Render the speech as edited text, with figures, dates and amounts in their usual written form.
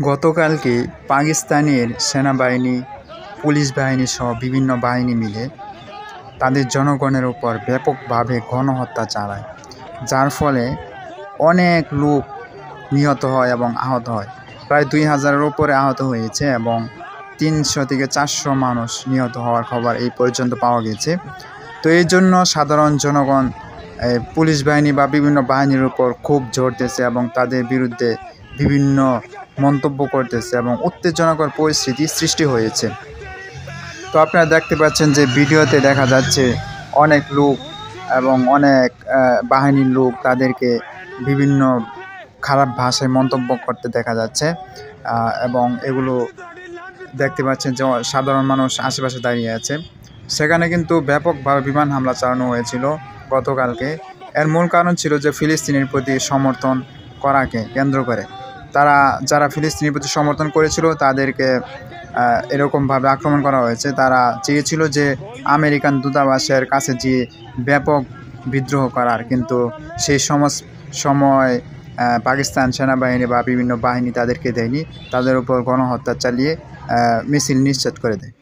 গতকালকে পাকিস্তানের সেনাবাহিনী, পুলিশ বাহিনী সহ বিভিন্ন বাহিনী মিলে তাদের জনগণের উপর ব্যাপকভাবে গণহত্যা চালায়, যার ফলে অনেক লোক নিহত হয় এবং আহত হয়। প্রায় 2000-এর উপরে আহত হয়েছে এবং 300 থেকে 400 মানুষ নিহত হওয়ার খবর এই পর্যন্ত পাওয়া গেছে। তো এই জন্য সাধারণ জনগণ পুলিশ বাহিনী বা বিভিন্ন বাহিনীর উপর খুব ঝরতেছে এবং তাদের বিরুদ্ধে বিভিন্ন মন্তব্য করতেছে এবং উত্তেজনাকর পরিস্থিতি সৃষ্টি হয়েছে। তো আপনারা দেখতে পাচ্ছেন যে ভিডিওতে দেখা যাচ্ছে অনেক লোক এবং অনেক বাহিনীর লোক তাদেরকে বিভিন্ন খারাপ ভাষায় মন্তব্য করতে দেখা যাচ্ছে এবং এগুলো দেখতে পাচ্ছেন যে সাধারণ মানুষ আশেপাশে দাঁড়িয়ে আছে। সেখানে কিন্তু ব্যাপকভাবে বিমান হামলা চালানো হয়েছিল গতকালকে। এর মূল কারণ ছিল যে ফিলিস্তিনের প্রতি সমর্থন করাকে কেন্দ্র করে যারা ফিলিস্তিনের প্রতি সমর্থন করেছিল তাদেরকে এরকমভাবে আক্রমণ করা হয়েছে। তারা চেয়েছিল যে আমেরিকান দূতাবাসের কাছে গিয়ে ব্যাপক বিদ্রোহ করার, কিন্তু সেই সময় পাকিস্তান সেনাবাহিনী বা বিভিন্ন বাহিনী তাদেরকে দেয়নি, তাদের উপর গণহত্যা চালিয়ে মিছিল নিশ্চিত করে দেয়।